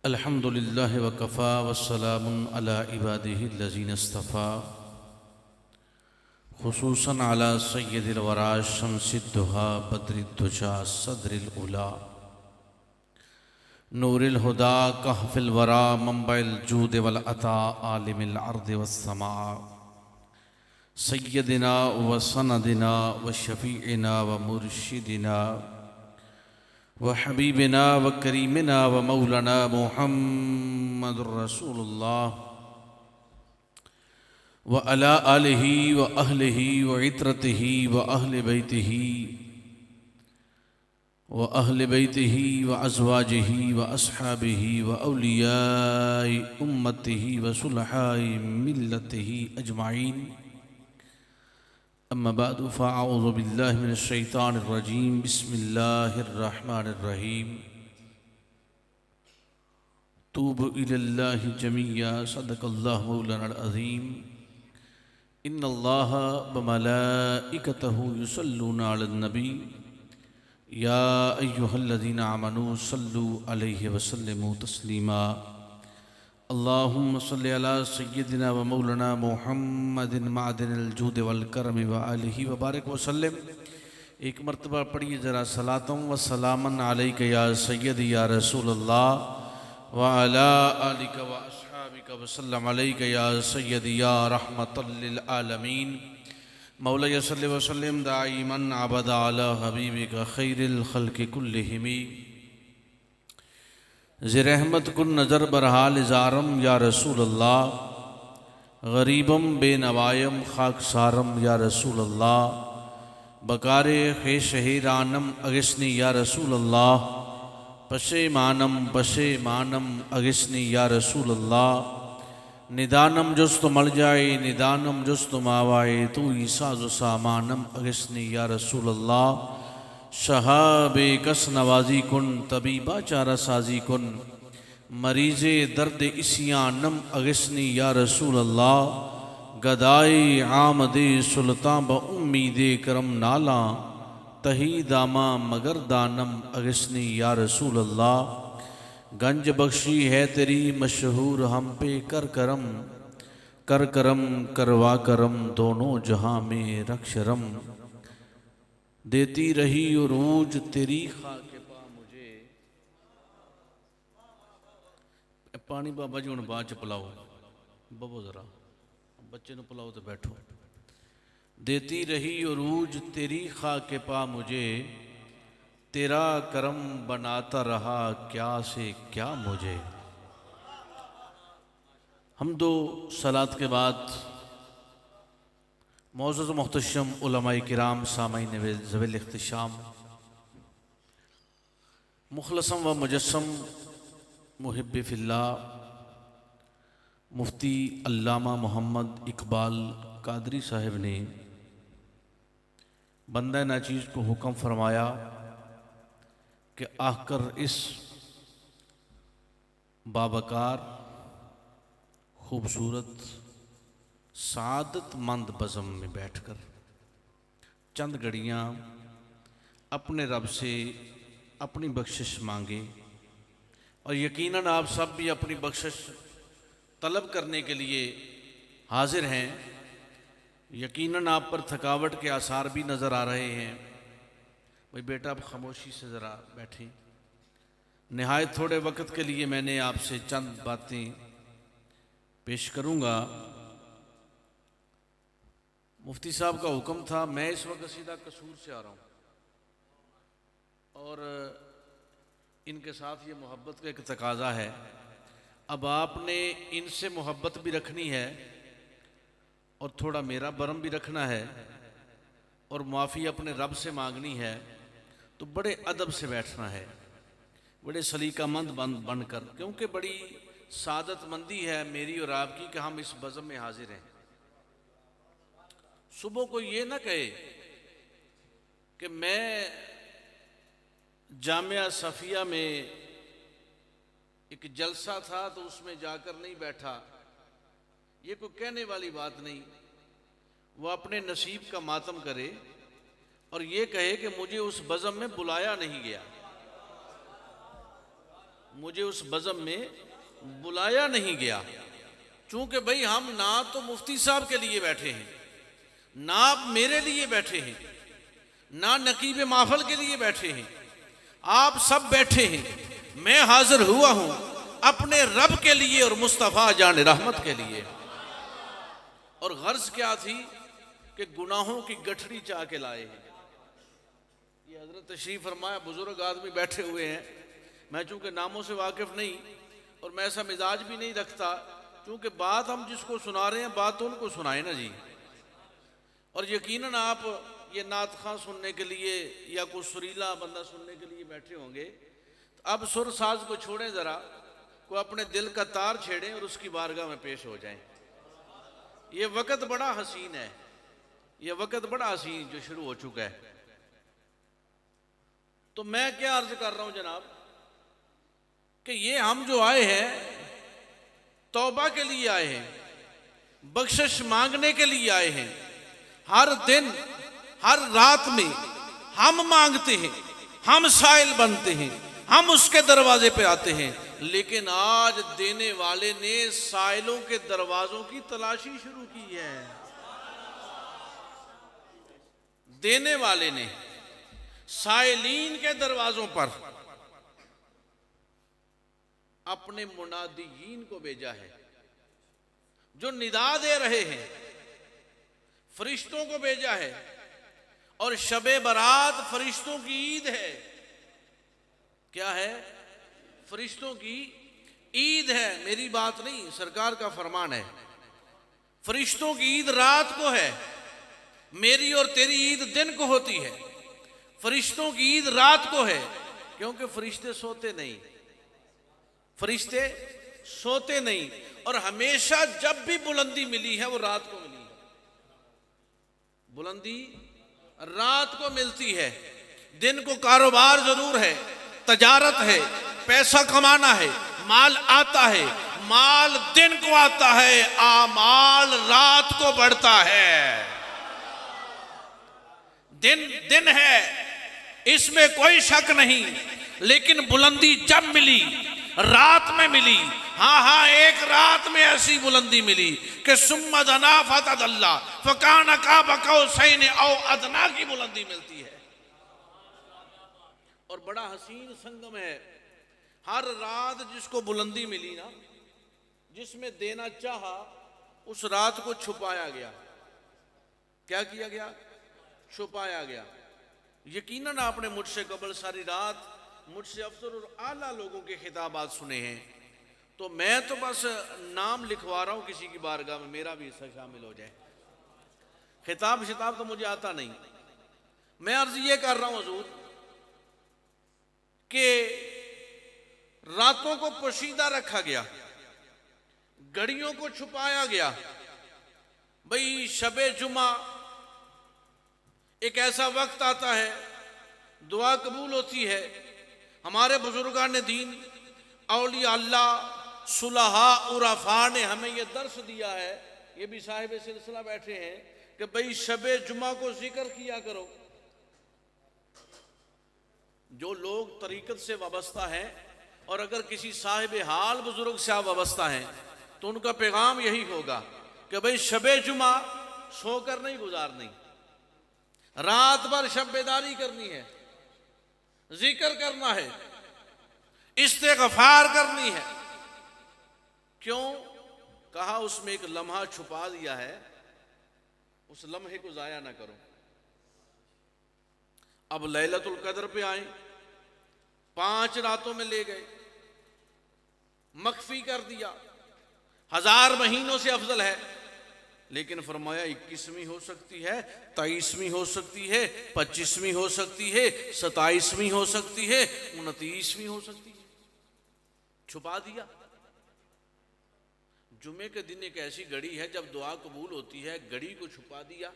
अल्हम्दुलिल्लाहि वकफ़ा वस्सलामुन अला इबादिहि लज़ीन इस्तफ़ा खुसूसन अला सय्यदिल वरा शम्सिद्दुहा बद्रिद्दुजा सदरिल उला नूरिल हुदा कहफ़िल वरा मंबइल जूद वल अता आलिमिल अर्द वस्समा सय्यदिना व सनदिना व शफ़ीइना व मुर्शिदिना व हबीबिना व करीमिना व मौलाना मुहम्मदुर रसूलुल्लाह व अला आलिही व अहलिही व इत्रतिही व अहले बैतिही व अज़वाजिही व अस्हाबिही व औलियाए उम्मतिही व सुलहाए मिल्लतिही अजमाइन। अम्मा बादु फ़अऊज़ु बिल्लाहि मिनश शैतानिर रजीम बिस्मिल्लाहिर रहमानिर रहीम। तूबु इलल्लाहि जमीया सदक़ल्लाहु मौलानल अज़ीम। इन्नल्लाहा व मलाइकतहु युसल्लूना अलन नबी या अय्युहल्लज़ीना आमनू सल्लु अलैहि व सल्लिमू तस्लीमा। अल्लाहुम्मा सल्लि अला सय्यिदिना व मौलाना मुहम्मदिन मादिनिल जूद वल करम व आलिहि व बारिक व सल्लिम। एक मरतबा पढ़िए ज़रा सलातम व सलामन अलैका या सय्यदी या रसूलल्लाह व अला आलिका व अस्हाबिका व सल्लम अलैका या सय्यदी या रहमतल लिल आलमीन। मौला सल्लि व सल्लिम दाइमन अबदा अला हबीबिका खैरिल खल्क़ि कुल्लिहिम ज़िरहमत कुन नज़र बरहाल ज़ारम या रसूलल्लाह गरीबम बेनवायम खाकसारम या रसूलल्लाह बकारे ख़ेशहीरानम अगिस्नी या रसूलल्लाह पशेमानम अगिस्नी या रसूलल्लाह निदानम जुस्त मल जाए निदानम जुस्त मावाए तू ईसाज़ु सामानम अगिस्नी या रसूलल्लाह शहाबे कस नवाजी कुन तबीबा चारा साजी कुन मरीज़े दर्द इसियानम अगिस्नी या रसूल अल्लाह गदाए आमदे सुल्तान ब उम्मीदे करम नाला तही दामा मगर दानम अगिस्नी या रसूल अल्लाह गंज बख्शी है तेरी मशहूर हम पे कर करम करवा करम दोनों जहां में रक्षरम देती रही उरूज तेरी खाके पा मुझे। पानी बाबा जी हुण बाद च पिलाओ बबो जरा बच्चे नूं पिलाओ तो बैठो। देती रही उरूज तेरी खाके पा मुझे तेरा करम बनाता रहा क्या से क्या मुझे। हम दो सलात के बाद मौजूद मुहतशम उलमाए किराम सामईन ज़वील इख्तिशाम मुखलसम व मुजस्सम मुहिब्बे फिल्लाह मुफ्ती अल्लामा मोहम्मद इकबाल कादरी साहब ने बंदा नाचीज़ को हुक्म फरमाया कि आकर इस बाबकार खूबसूरत सादतमंद बज़म में बैठकर चंद घड़ियाँ अपने रब से अपनी बख्शिश मांगे। और यकीनन आप सब भी अपनी बख्शिश तलब करने के लिए हाजिर हैं। यकीनन आप पर थकावट के आसार भी नज़र आ रहे हैं। भाई बेटा आप खामोशी से ज़रा बैठें। नहायत थोड़े वक्त के लिए मैंने आपसे चंद बातें पेश करूँगा। मुफ्ती साहब का हुक्म था, मैं इस वक्त सीधा कसूर से आ रहा हूँ और इनके साथ ये मोहब्बत का एक तकाजा है। अब आपने इनसे मोहब्बत भी रखनी है और थोड़ा मेरा बरम भी रखना है और माफ़ी अपने रब से मांगनी है। तो बड़े अदब से बैठना है, बड़े सलीकामंद बनकर, क्योंकि बड़ी सादतमंदी है मेरी और आपकी कि हम इस बज़म में हाजिर हैं। सुबह को ये ना कहे कि मैं जामिया सफ़िया में एक जलसा था तो उसमें जाकर नहीं बैठा। ये कोई कहने वाली बात नहीं। वो अपने नसीब का मातम करे और ये कहे कि मुझे उस बज़म में बुलाया नहीं गया। मुझे उस बज़म में बुलाया नहीं गया, चूंकि भाई हम ना तो मुफ्ती साहब के लिए बैठे हैं, ना आप मेरे लिए बैठे हैं, ना नकीब महफिल के लिए बैठे हैं, आप सब बैठे हैं। मैं हाजिर हुआ हूं अपने रब के लिए और मुस्तफ़ा जान रहमत के लिए। और गर्ज क्या थी कि गुनाहों की गठरी चाह के लाए हैं। ये हजरत तशरीफ फरमाया, बुजुर्ग आदमी बैठे हुए हैं। मैं चूंकि नामों से वाकिफ नहीं और मैं ऐसा मिजाज भी नहीं रखता, चूंकि बात हम जिसको सुना रहे हैं बात तो उनको सुनाए ना जी। और यकीनन आप ये नात खां सुनने के लिए या कोई सुरीला बंदा सुनने के लिए बैठे होंगे, तो अब सुर साज को छोड़ें, जरा को अपने दिल का तार छेड़ें और उसकी बारगाह में पेश हो जाएं। ये वक़्त बड़ा हसीन है, ये वक़्त बड़ा हसीन जो शुरू हो चुका है। तो मैं क्या अर्ज कर रहा हूं जनाब कि ये हम जो आए हैं तौबा के लिए आए हैं, बख्शिश मांगने के लिए आए हैं। हर दिन हर रात में हम मांगते हैं, हम साइल बनते हैं, हम उसके दरवाजे पे आते हैं। लेकिन आज देने वाले ने साइलों के दरवाजों की तलाशी शुरू की है। देने वाले ने साइलीन के दरवाजों पर अपने मुनादीन को भेजा है, जो निदा दे रहे हैं। फरिश्तों को भेजा है, और शबे बरात फरिश्तों की ईद है। क्या है? फरिश्तों की ईद है। मेरी बात नहीं, सरकार का फरमान है। फरिश्तों की ईद रात को है, मेरी और तेरी ईद दिन को होती है। फरिश्तों की ईद रात को है, क्योंकि फरिश्ते सोते नहीं, फरिश्ते सोते नहीं। और हमेशा जब भी बुलंदी मिली है वो रात को मिली है। बुलंदी रात को मिलती है। दिन को कारोबार जरूर है, तजारत है, पैसा कमाना है, माल आता है, माल दिन को आता है, आमाल रात को बढ़ता है। दिन दिन है, इसमें कोई शक नहीं, लेकिन बुलंदी जब मिली रात में मिली। हाँ हाँ, एक रात में ऐसी बुलंदी मिली कि सुम्मा दना फतदल्ला फकान का बकौसैन औ अदना की बुलंदी मिलती है। और बड़ा हसीन संगम है। हर रात जिसको बुलंदी मिली ना, जिसमें देना चाहा, उस रात को छुपाया गया। क्या किया गया? छुपाया गया। यकीनन आपने मुझसे कबल सारी रात मुझसे अफसर और आला लोगों के खिताबात सुने हैं, तो मैं तो बस नाम लिखवा रहा हूं किसी की बारगाह में, मेरा भी हिस्सा शामिल हो जाए। खिताब शिताब तो मुझे आता नहीं। मैं अर्ज ये कर रहा हूं हुजूर कि रातों को पोशीदा रखा गया, घड़ियों को छुपाया गया। भाई शबे जुमा एक ऐसा वक्त आता है, दुआ कबूल होती है। हमारे बुजुर्गान दीन, औलिया अल्लाह, सुलहा उरफा ने हमें यह दर्श दिया है, ये भी साहिब सिलसिला बैठे हैं, कि भाई शबे जुमा को जिक्र किया करो। जो लोग तरीकत से वाबस्ता हैं और अगर किसी साहिब हाल बुजुर्ग से आप वाबस्ता हैं, तो उनका पैगाम यही होगा कि भाई शबे जुमा सोकर नहीं गुजारनी, रात भर शब बेदारी करनी है, जिक्र करना है, इस्तिग़फ़ार करनी है। क्यों? कहा उसमें एक लम्हा छुपा दिया है, उस लम्हे को जाया ना करो। अब लैलतुल कद्र पे आए, 5 रातों में ले गए, मख्फी कर दिया, 1000 महीनों से अफजल है। लेकिन फरमाया 21वीं हो सकती है, 23वीं हो सकती है, 25वीं हो सकती है, 27वीं हो सकती है, 29वीं हो सकती है। छुपा दिया। जुमे के दिन एक ऐसी घड़ी है जब दुआ कबूल होती है, घड़ी को छुपा दिया।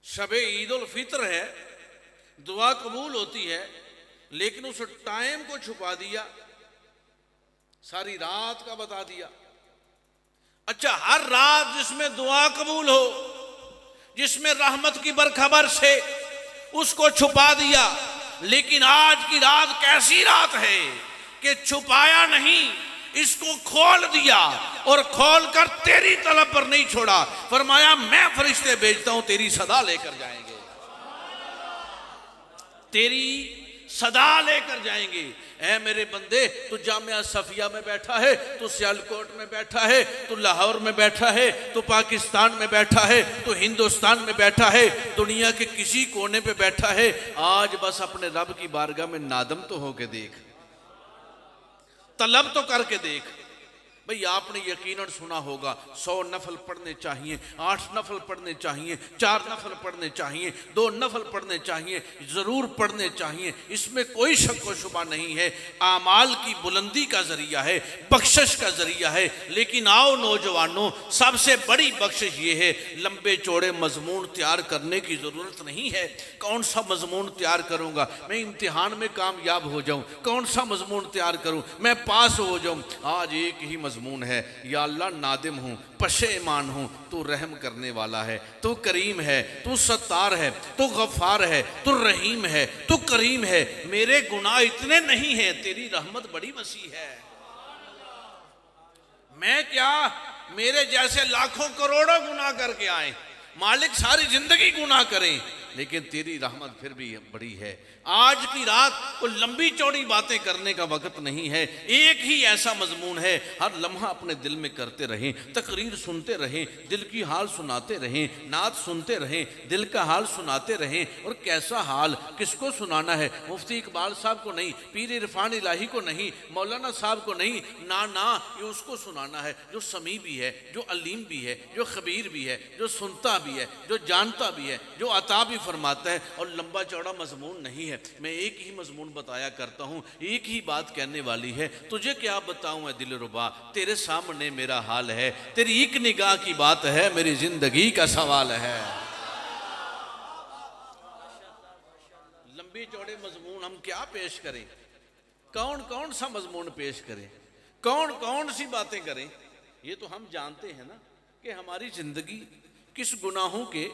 शबे ईद उल फित्र है, दुआ कबूल होती है, लेकिन उस टाइम को छुपा दिया, सारी रात का बता दिया। अच्छा, हर रात जिसमें दुआ कबूल हो, जिसमें रहमत की बरखबर से, उसको छुपा दिया। लेकिन आज की रात कैसी रात है कि छुपाया नहीं, इसको खोल दिया और खोल कर तेरी तलब पर नहीं छोड़ा। फरमाया मैं फरिश्ते भेजता हूं, तेरी सदा लेकर जाएंगे, तेरी सदा लेकर जाएंगे। ऐ मेरे बंदे, तू जामिया सफिया में बैठा है, तू सियालकोट में बैठा है, तू लाहौर में बैठा है, तू पाकिस्तान में बैठा है, तू हिंदुस्तान में बैठा है, दुनिया के किसी कोने पे बैठा है, आज बस अपने रब की बारगाह में नादम तो होके देख, तलब तो करके देख। भाई आपने यकीनन सुना होगा 100 नफल पढ़ने चाहिए, 8 नफल पढ़ने चाहिए, 4 नफल पढ़ने चाहिए, 2 नफल पढ़ने चाहिए, ज़रूर पढ़ने चाहिए, इसमें कोई शक व शुबा नहीं है। आमाल की बुलंदी का ज़रिया है, बख्शिश का ज़रिया है। लेकिन आओ नौजवानों, सबसे बड़ी बख्शिश ये है, लंबे चौड़े मजमून तैयार करने की ज़रूरत नहीं है। कौन सा मजमून तैयार करूँगा, मैं इम्तिहान में कामयाब हो जाऊँ, कौन सा मजमून तैयार करूँ, मैं पास हो जाऊँ। आज एक ही मजमून है, या अल्लाह नादिम हूँ, पशेमान हूँ, तू रहम करने वाला है, तू करीम है, तू सत्तार है, तू गफ्फार है, तू रहीम है, तू करीम है। मेरे गुनाह इतने नहीं हैं, तेरी रहमत बड़ी वसी है। मैं क्या, मेरे जैसे लाखों करोड़ों गुनाह करके आए, मालिक सारी जिंदगी गुनाह करें, लेकिन तेरी रहमत फिर भी बड़ी है। आज की रात कोई लंबी चौड़ी बातें करने का वक्त नहीं है, एक ही ऐसा मजमून है, हर लम्हा अपने दिल में करते रहें, तकरीर सुनते रहें, दिल की हाल सुनाते रहें, नात सुनते रहें, दिल का हाल सुनाते रहें। और कैसा हाल किसको सुनाना है, मुफ्ती इकबाल साहब को नहीं, पीर इरफान इलाही को नहीं, मौलाना साहब को नहीं, ना ना, ये उसको सुनाना है जो समी भी है, जो अलीम भी है, जो खबीर भी है, जो सुनता भी है, जो जानता भी है, जो अता भी फरमाता है। और लंबा चौड़ा मजमून नहीं है, मैं एक ही मजमून बताया करता हूँ, एक ही बात कहने वाली है। तुझे क्या बताऊं है दिलरुबा, तेरे सामने मेरा हाल है, तेरी एक निगाह की बात है, मेरी जिंदगी का सवाल है। लंबे चौड़े मजमून हम क्या पेश करें, कौन कौन सा मजमून पेश करें, कौन कौन सी बातें करें। ये तो हम जानते हैं ना कि हमारी जिंदगी किस गुनाहों के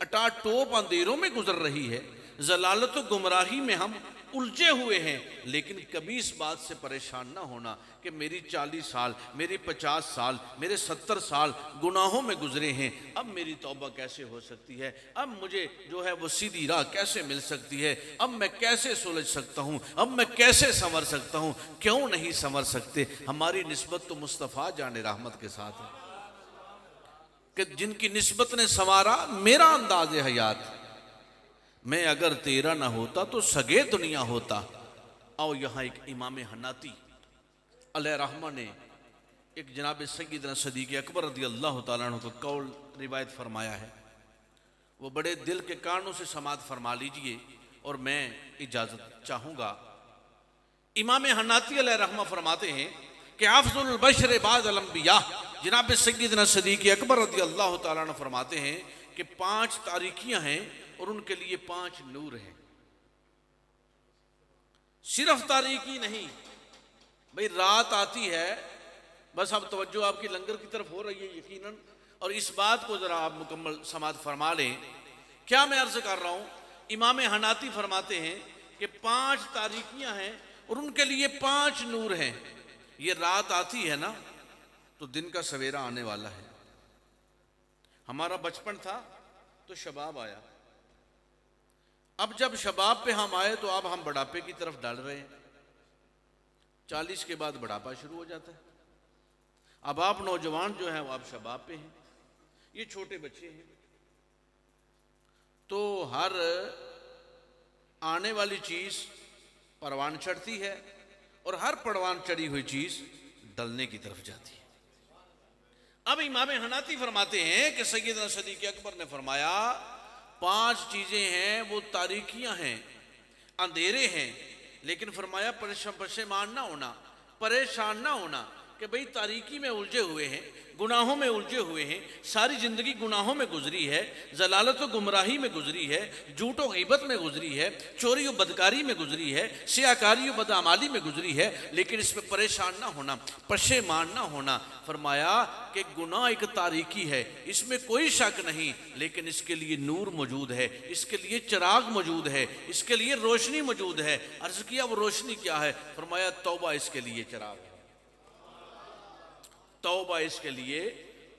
अटाटोप अंधेरों में गुजर रही है, जलालत गुमराही में हम उलझे हुए हैं। लेकिन कभी इस बात से परेशान ना होना कि मेरी 40 साल, मेरी 50 साल, मेरे 70 साल गुनाहों में गुजरे हैं, अब मेरी तौबा कैसे हो सकती है, अब मुझे जो है वो सीधी राह कैसे मिल सकती है, अब मैं कैसे सुलझ सकता हूँ, अब मैं कैसे संवर सकता हूँ। क्यों नहीं संवर सकते, हमारी निस्बत तो मुस्तफ़ा जाने रहमत के साथ है कि जिनकी निस्बत ने संवारा मेरा अंदाज़ हयात। मैं अगर तेरा ना होता तो सगे दुनिया होता। आओ यहाँ एक इमाम हनाती अलैहि रहमा ने एक जनाब सय्यदना सदीक़ अकबर रज़ी अल्लाह तआला अन्हु का कौल रिवायत फरमाया है। वो बड़े दिल के कानों से समात फरमा लीजिए और मैं इजाज़त चाहूँगा। इमाम हनाती अलैहि रहमा फरमाते हैं कि अफ़ज़लुल बशर बादल अंबिया, जनाब सय्यदना सदीक़ अकबर रज़ी अल्लाह तआला अन्हु फरमाते हैं कि 5 तारीकियाँ हैं और उनके लिए 5 नूर हैं। सिर्फ तारीकी नहीं, भाई रात आती है, बस अब तवज्जो आपकी लंगर की तरफ हो रही है यकीनन, और इस बात को जरा आप मुकम्मल समात फरमा लें। क्या मैं अर्ज कर रहा हूं, इमाम हनाती फरमाते हैं कि 5 तारीकियां हैं और उनके लिए 5 नूर हैं। ये रात आती है ना तो दिन का सवेरा आने वाला है। हमारा बचपन था तो शबाब आया, अब जब शबाब पे हम आए तो अब हम बुढ़ापे की तरफ डाल रहे हैं। 40 के बाद बुढ़ापा शुरू हो जाता है। अब आप नौजवान जो हैं वो आप शबाब पे हैं, ये छोटे बच्चे हैं। तो हर आने वाली चीज़ परवान चढ़ती है और हर परवान चढ़ी हुई चीज़ डलने की तरफ जाती है। अब इमाम हनाती फरमाते हैं कि सय्यदना सदीक़ अकबर ने फरमाया 5 चीज़ें हैं, वो तारीकियां हैं, अंधेरे हैं, लेकिन फरमाया परेशान ना होना, परेशान ना होना, कि भाई तारीकी में उलझे हुए हैं, गुनाहों में उलझे हुए हैं, सारी ज़िंदगी गुनाहों में गुजरी है, जलालत व गुमराही में गुजरी है, झूठ व गीबत में गुजरी है, चोरी व बदकारी में गुजरी है, सियाकारी व बदआमाली में गुजरी है, लेकिन इसमें परेशान ना होना, पशेमान ना होना। फरमाया कि गुनाह एक तारीकी है, इसमें कोई शक नहीं, लेकिन इसके लिए नूर मौजूद है, इसके लिए चिराग मौजूद है, इसके लिए रोशनी मौजूद है। अर्ज किया वो रोशनी क्या है? फरमाया तौबा इसके लिए चिराग है, तौबा इसके लिए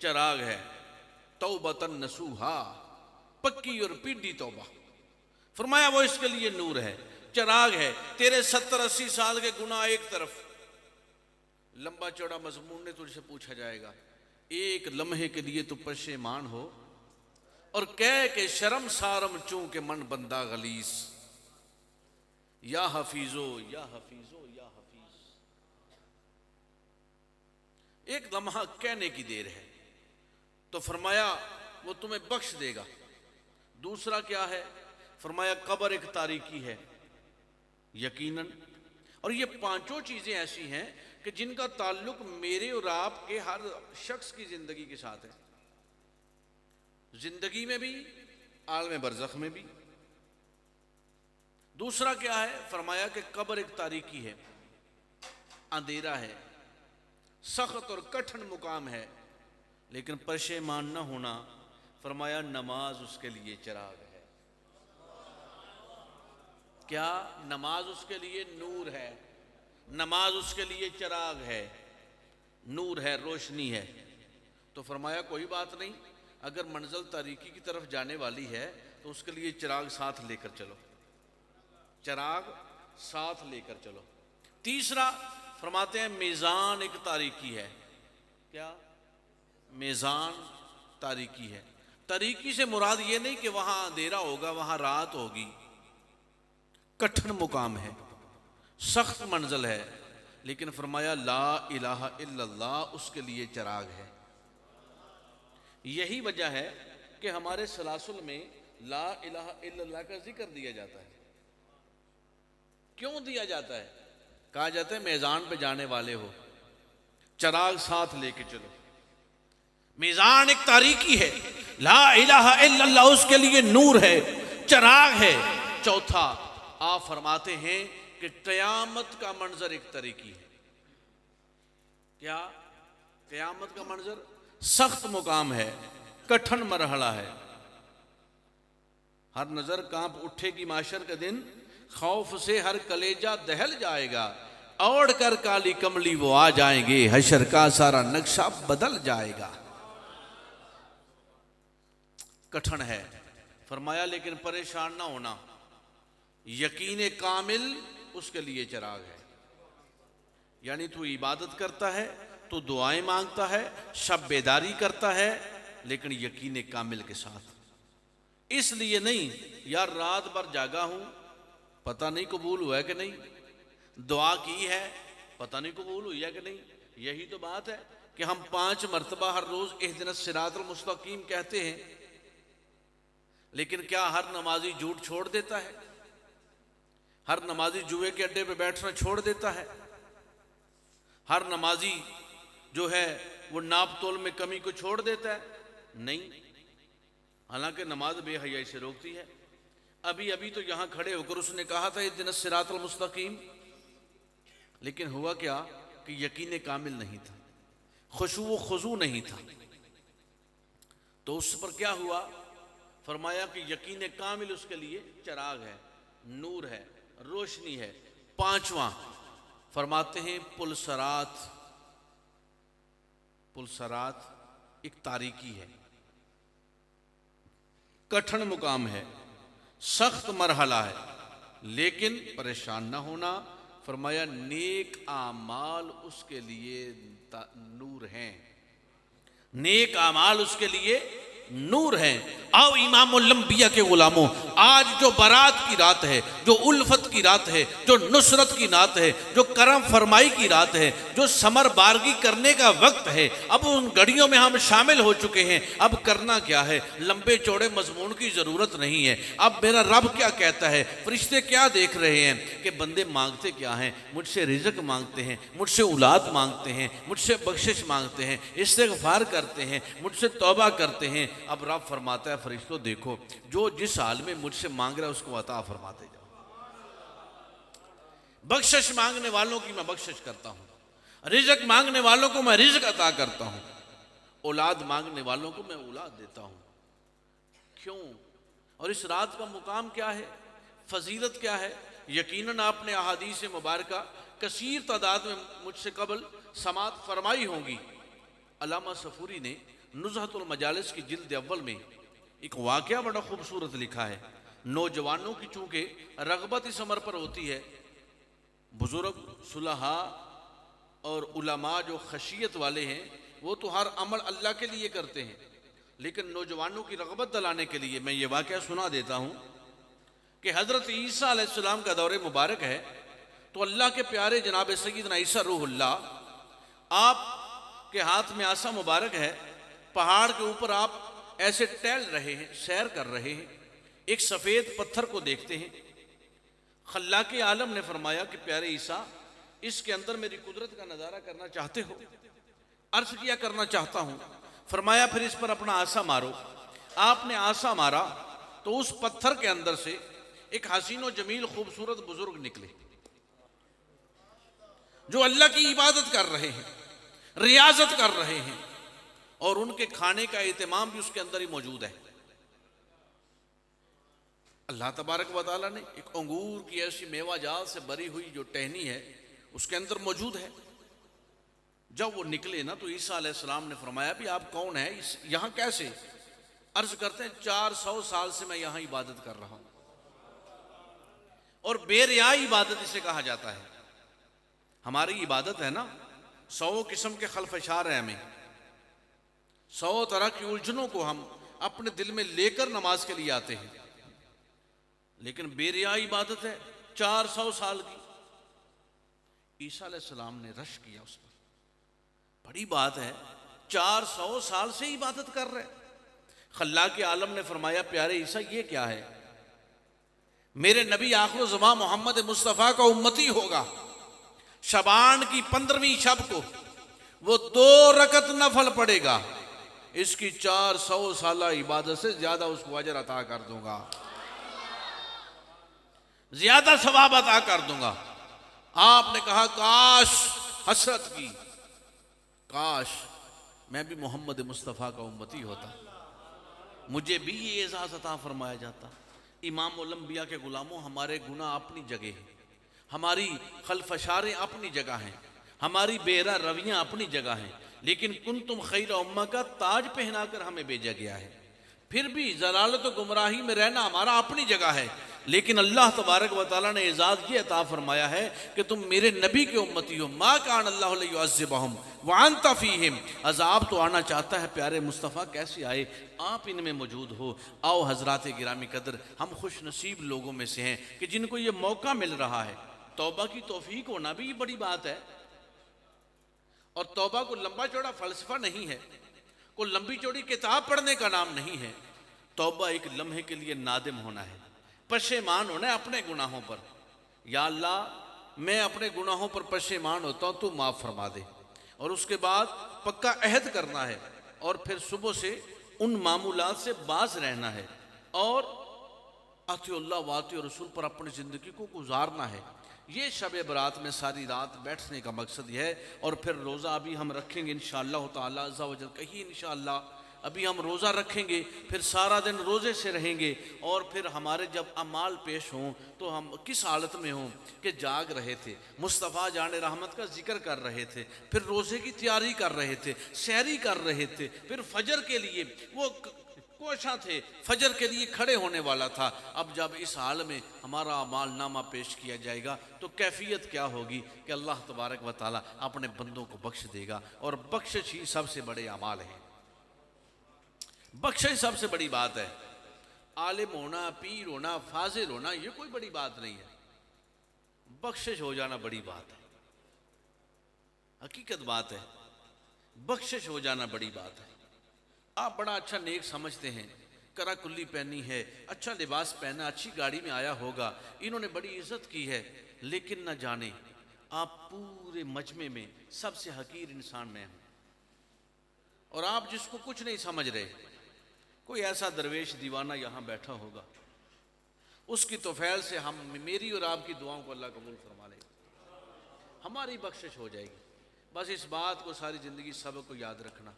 चिराग है। तौबतन नसूहा, पक्की और पीढ़ी तौबा। फरमाया वो इसके लिए नूर है, चिराग है। तेरे 70-80 साल के गुनाह एक तरफ, लंबा चौड़ा मजमून ने तुझसे पूछा जाएगा, एक लम्हे के लिए तू पशेमान हो और कह के शर्म सारम चूं के मन बंदा गलीस, या हफीजो या हफीजो या हफीज। एक लम्हा कहने की देर है, तो फरमाया वो तुम्हें बख्श देगा। दूसरा क्या है? फरमाया कब्र एक तारीकी है, यकीनन। और ये पांचों चीजें ऐसी हैं कि जिनका ताल्लुक मेरे और आपके हर शख्स की जिंदगी के साथ है, जिंदगी में भी, आलम बरज़ख में भी। दूसरा क्या है? फरमाया कि कब्र एक तारीकी है, अंधेरा है, सख्त और कठिन मुकाम है, लेकिन पशेमान न होना। फरमाया नमाज उसके लिए चिराग है। क्या? नमाज उसके लिए नूर है, नमाज उसके लिए चिराग है, नूर है, रोशनी है। तो फरमाया कोई बात नहीं, अगर मंजिल तारीकी की तरफ जाने वाली है तो उसके लिए चिराग साथ लेकर चलो, चिराग साथ लेकर चलो। तीसरा फरमाते हैं मीज़ान एक तारीकी है। क्या? मीज़ान तारीकी है। तारीकी से मुराद ये नहीं कि वहां अंधेरा होगा, वहां रात होगी। कठिन मुकाम है, सख्त मंजिल है, लेकिन फरमाया ला इलाहा इल्लल्लाह उसके लिए चिराग है। यही वजह है कि हमारे सलासुल में ला इलाहा इल्लल्लाह का जिक्र दिया जाता है। क्यों दिया जाता है? कहा जाता है मैदान पे जाने वाले हो, चिराग साथ लेके चलो। मीज़ान एक तारीकी है, ला इलाहा इल्लल्लाह उसके लिए नूर है, चिराग है। चौथा आप फरमाते हैं कि क़यामत का मंजर एक तारीकी है। क्या? क़यामत का मंजर सख्त मुकाम है, कठिन मरहला है। हर नजर कांप उठेगी माशर के दिन, खौफ से हर कलेजा दहल जाएगा, ओढ़ कर काली कमली वो आ जाएंगे, हशर का सारा नक्शा बदल जाएगा। कठिन है। फरमाया लेकिन परेशान ना होना, यकीन कामिल उसके लिए चिराग है। यानी तू इबादत करता है, तू दुआएं मांगता है, शब बेदारी करता है, लेकिन यकीन कामिल के साथ। इसलिए नहीं यार रात भर जागा हूं, पता नहीं कबूल हुआ है कि नहीं, दुआ की है, पता नहीं कबूल हुई है कि नहीं। यही तो बात है कि हम 5 मरतबा हर रोज इहदिनस सिरातुल मुस्तकीम कहते हैं, लेकिन क्या हर नमाजी झूठ छोड़ देता है? हर नमाजी जुए के अड्डे पे बैठना छोड़ देता है? हर नमाजी जो है वो नाप तोल में कमी को छोड़ देता है? नहीं। हालांकि नमाज बेहयाई से रोकती है। अभी अभी तो यहां खड़े होकर उसने कहा था इहदिनस सिरातुल मुस्तकीम, लेकिन हुआ क्या कि यकीन कामिल नहीं था, खुशू व खुजू नहीं था। तो उस पर क्या हुआ? फरमाया कि यकीन कामिल उसके लिए चिराग है, नूर है, रोशनी है। 5वां फरमाते हैं पुलसरात। पुलसरात एक तारीकी है, कठिन मुकाम है, सख्त मरहला है, लेकिन परेशान ना होना। फरमाया नेक आमाल उसके लिए नूर हैं, नेक आमाल उसके लिए नूर हैं। आओ इमामुल अंबिया के गुलामों, आज जो बारात की रात है, जो उल्फत की रात है, जो नुसरत की रात है, जो करम फरमाई की रात है, जो समर बारगी करने का वक्त है, अब उन घड़ियों में हम शामिल हो चुके हैं। अब करना क्या है? लंबे चौड़े मजमून की ज़रूरत नहीं है। अब मेरा रब क्या कहता है, फरिश्ते क्या देख रहे हैं कि बंदे मांगते क्या हैं? मुझसे रिज़्क मांगते हैं, मुझसे औलाद मांगते हैं, मुझसे बख्शिश मांगते हैं, इस्तिग़फ़ार करते हैं, मुझसे तौबा करते हैं। अब रब फरमाता है फरिश्तों देखो, जो जिस हाल में मुझसे मांग रहा है उसको अता फरमाते जाओ। बख्शिश मांगने वालों की मैं बख्शिश करता हूँ, रिज़्क मांगने वालों को मैं रिज़्क अता करता हूँ, औलाद मांगने वालों को मैं औलाद देता हूँ। क्यों? और इस रात का मुकाम क्या है, फजीलत क्या है? यकीनन आपने अहादीस मुबारका कसीर तादाद में मुझसे कबल समात फरमाई होंगी। अल्लामा सफूरी ने नुज़हतुल मजालिस की जिल्द अव्वल में एक वाक़या बड़ा खूबसूरत लिखा है। नौजवानों की चूँकि रग़बत इस अमर पर होती है, बुज़ुर्ग सुलहा और उलमा जो खशियत वाले हैं वो तो हर अमल अल्लाह के लिए करते हैं, लेकिन नौजवानों की रग़बत दिलाने के लिए मैं ये वाक़या सुना देता हूँ कि हज़रत ईसा अलैहिस्सलाम का दौर मुबारक है, तो अल्लाह के प्यारे जनाब सय्यदना ईसा रूहुल्लाह, आप के हाथ में आसा मुबारक है, पहाड़ के ऊपर आप ऐसे टहल रहे हैं, सैर कर रहे हैं, एक सफ़ेद पत्थर को देखते हैं। खल्लाक़े आलम ने फरमाया कि प्यारे ईसा, इसके अंदर मेरी कुदरत का नज़ारा करना चाहते हो? अर्ज़ किया करना चाहता हूँ। फरमाया फिर इस पर अपना आसा मारो। आपने आसा मारा तो उस पत्थर के अंदर से एक हसीन व जमील खूबसूरत बुजुर्ग निकले जो अल्लाह की इबादत कर रहे हैं, रियाजत कर रहे हैं, और उनके खाने का एहतमाम भी उसके अंदर ही मौजूद है। अल्लाह तबारक व तआला ने एक अंगूर की ऐसी मेवा जाल से भरी हुई जो टहनी है उसके अंदर मौजूद है। जब वो निकले ना तो ईसा अलैहिस्सलाम ने फरमाया भी आप कौन है, यहाँ कैसे? अर्ज करते हैं 400 साल से मैं यहाँ इबादत कर रहा हूँ, और बेरिया इबादत इसे कहा जाता है। हमारी इबादत है ना, 100 किस्म के खलफशार हैं हमें, 100 तरह की उलझनों को हम अपने दिल में लेकर नमाज के लिए आते हैं, लेकिन बेरिया इबादत है 400 साल की। ईसा अलैहिस्सलाम ने रश किया उस पर, बड़ी बात है, 400 साल से इबादत कर रहे। खल्लाक़े आलम ने फरमाया प्यारे ईसा ये क्या है? मेरे नबी आखिर ज़मा मोहम्मद मुस्तफ़ा का उम्मती होगा, शबान की 15वीं शब को वो 2 रकत नफल पड़ेगा, इसकी 400 साल इबादत से ज्यादा उसको अजर अता कर दूंगा, ज्यादा सवाब अता कर दूंगा। आपने कहा काश, हसरत की, काश मैं भी मोहम्मद मुस्तफ़ा का उम्मती होता, मुझे भी ये एजाज़ अता फरमाया जाता। इमामुल अंबिया के गुलामों, हमारे गुनाह अपनी जगह हैं, हमारी खलफशारें अपनी जगह हैं, हमारी बेरा रवियाँ अपनी जगह हैं, लेकिन कुंतुम खैर उम्मा का ताज पहनाकर हमें भेजा गया है। फिर भी ज़लालत व गुमराही में रहना हमारा अपनी जगह है, लेकिन अल्लाह तबारक व तआला ने एजाज़ ये अता फरमाया है कि तुम मेरे नबी के उम्मती हो। मा कान अल्लाहु लियुअज़्ज़िबहुम व अंत फ़ीहिम, अज़ाब तो आना चाहता है, प्यारे मुस्तफ़ा कैसे आए, आप इनमें मौजूद हो। आओ हज़रात गिरामी कदर, हम खुश नसीब लोगों में से हैं कि जिनको ये मौका मिल रहा है। तौबा की तौफीक होना भी बड़ी बात है, और तौबा को लंबा चौड़ा फ़लसफ़ा नहीं है, कोई लंबी चौड़ी किताब पढ़ने का नाम नहीं है। तौबा एक लम्हे के लिए नादिम होना है, पशेमान होना है अपने गुनाहों पर। या अल्लाह मैं अपने गुनाहों पर पशेमान होता हूँ, तू माफ़ फरमा दे। और उसके बाद पक्का अहद करना है, और फिर सुबह से उन मामूलात से बाज रहना है, और अतिउल्लाह व अति रसूल पर अपनी ज़िंदगी को गुजारना है। ये शब बरात में सारी रात बैठने का मकसद यह है। और फिर रोज़ा अभी हम रखेंगे इंशाअल्लाह ताला अज़्ज़ा वजल, कहीं इंशाअल्लाह अभी हम रोज़ा रखेंगे, फिर सारा दिन रोज़े से रहेंगे, और फिर हमारे जब अमाल पेश हों तो हम किस हालत में हों कि जाग रहे थे, मुस्तफ़ा जाने रहमत का जिक्र कर रहे थे, फिर रोज़े की तैयारी कर रहे थे, सहरी कर रहे थे, फिर फजर के लिए वो कोशा थे, फजर के लिए खड़े होने वाला था। अब जब इस हाल में हमारा अमाल नामा पेश किया जाएगा तो कैफियत क्या होगी कि अल्लाह तबारक व तआला अपने बंदों को बख्श देगा। और बख्शिश ही सबसे बड़े अमाल है, बख्शिश सबसे बड़ी बात है। आलिम होना, पीर होना, फाजिल होना ये कोई बड़ी बात नहीं है। बख्शिश हो जाना बड़ी बात है, हकीकत बात है। बख्शिश हो जाना बड़ी बात है। आप बड़ा अच्छा नेक समझते हैं, करा कुल्ली पहनी है, अच्छा लिबास पहना, अच्छी गाड़ी में आया होगा, इन्होंने बड़ी इज्जत की है, लेकिन न जाने आप पूरे मजमे में सबसे हकीर इंसान में हैं। और आप जिसको कुछ नहीं समझ रहे, कोई ऐसा दरवेश दीवाना यहाँ बैठा होगा, उसकी तौफील से हम, मेरी और आपकी दुआओं को अल्लाह कबूल फरमा ले, हमारी बख्शिश हो जाएगी। बस इस बात को सारी ज़िंदगी सबक को याद रखना,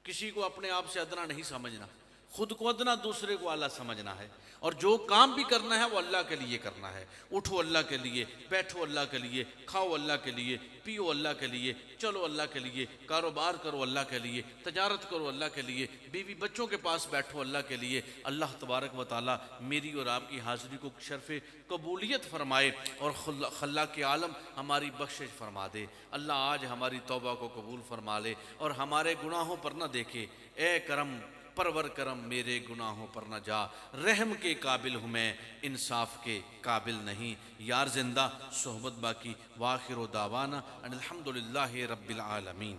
किसी को अपने आप से अदना नहीं समझना, खुद को अदना, दूसरे को आला समझना है। और जो काम भी करना है वो अल्लाह के लिए करना है। उठो अल्लाह के लिए, बैठो अल्लाह के लिए, खाओ अल्लाह के लिए, पियो अल्लाह के लिए, चलो अल्लाह के लिए, कारोबार करो अल्लाह के लिए, तजारत करो अल्लाह के लिए, बीवी बच्चों के पास बैठो अल्लाह के लिए। अल्लाह तबारक व तआला मेरी और आपकी हाज़िरी को शर्फ़ कबूलियत फरमाए और खल्ला के आलम हमारी बख्शिश फरमा दे। अल्लाह आज हमारी तौबा को कबूल फरमा ले और हमारे गुनाहों पर न देखे। ए करम परवर करम मेरे गुनाहों पर न जा, रहम के काबिल हूँ मैं, इंसाफ के काबिल नहीं। यार जिंदा सोहबत बाकी। वाखिर दावाना अनिल हम्दुलिल्लाहि रब्बिल आलमीन।